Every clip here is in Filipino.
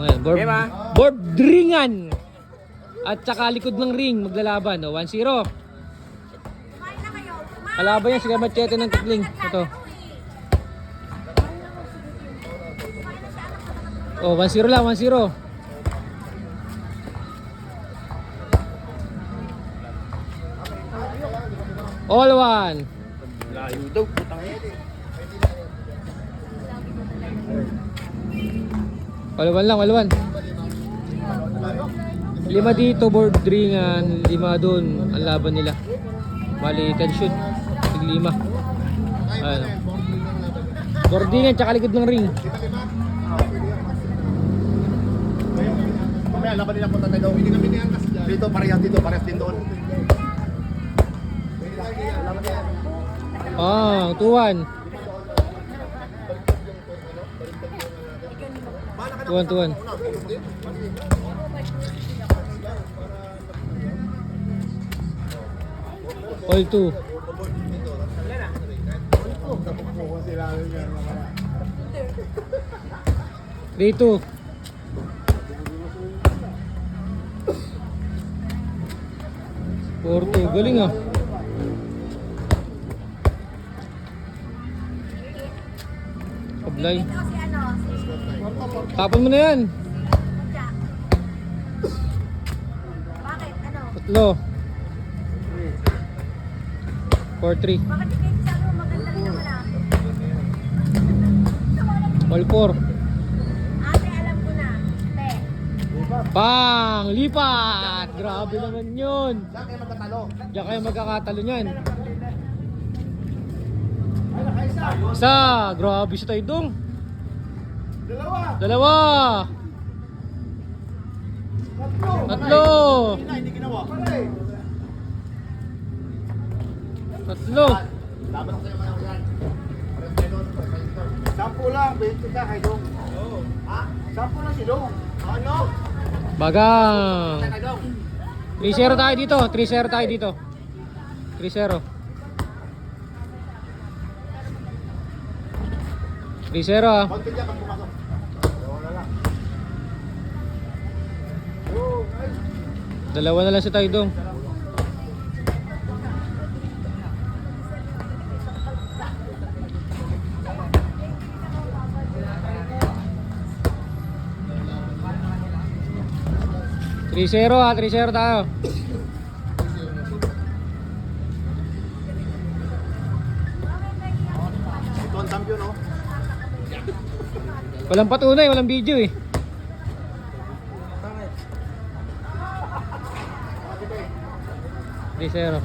Ngayon, board ringan. At saka likod ng ring maglalaban. 1-0. Kalaban yan, sila Machete ng Kitling. Ito. 1-0 lang, 1-0. All one. Layo daw, putang ina. Walawan lang, walawan. 5 dito, board ringan, 5 doon ang laban nila. Bali, 10 shoot. 5. Ano. Board ringan, tsaka likod ng ring. Mamaya, laban nila punta tayo. Hindi kami niangkas dyan. Dito, parehas din doon. 2-1. 2-1. All 2. 3-2. 4-2. Galing ah. Kablay. Tapon mo na yan. Bakit? Ano? 3. 4-3. Bakit hindi kayo sabi mo maganda rin naman ah? All 4. Ate, alam ko na. Te. Pang! Lipat! Grabe naman yun. Saan kayo magkatalo? Diyan kayo magkakatalo niyan. Isa! Grabe siya tayo dong. Dalawa! Tatlo! Hindi ginawa. 3. Laban ko sa'yo mga yan. Parehas tayo doon. 10 lang, 20 ka kay Dong. Ha? 10 lang si Dong. Ano? Bagang! Kay Dong. 3-0 tayo dito. 3-0 tayo dito. 3-0. 3-0 ah. Konti dyan pag pumasok. Wala lang. Dalawa na lang si Taydong. Three-0 ah, 3-0 tayo. Ito ang champion, oh. Walang patunay, walang video eh. Three-0.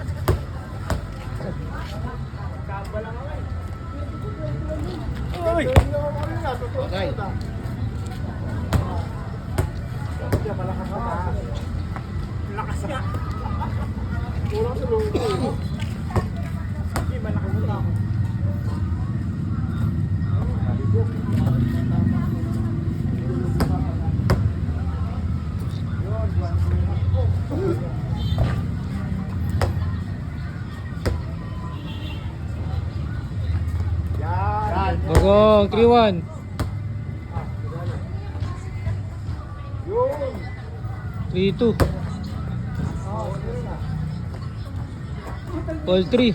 Okay. Lakas nga. Kulang sa loob. Hindi, malakas na. Bagong 3-1. Yun. 3-2. All 3.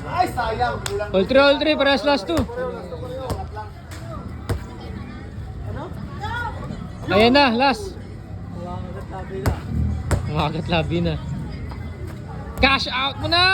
Ay, sayang. Kulang. All 3, parehas last 2. Ayan na, last. Umagat labi na. Cash out mo na!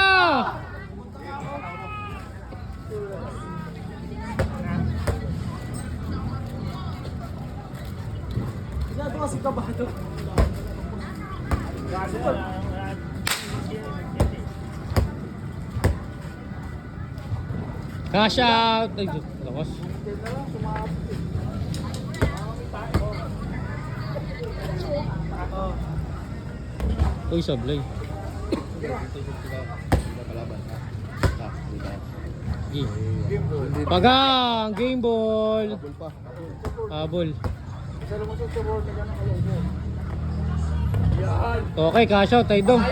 Cash out! Ay, lakas. Uy, sablay. Pagang! Game ball! Habol. Okay, cash out, Taydong.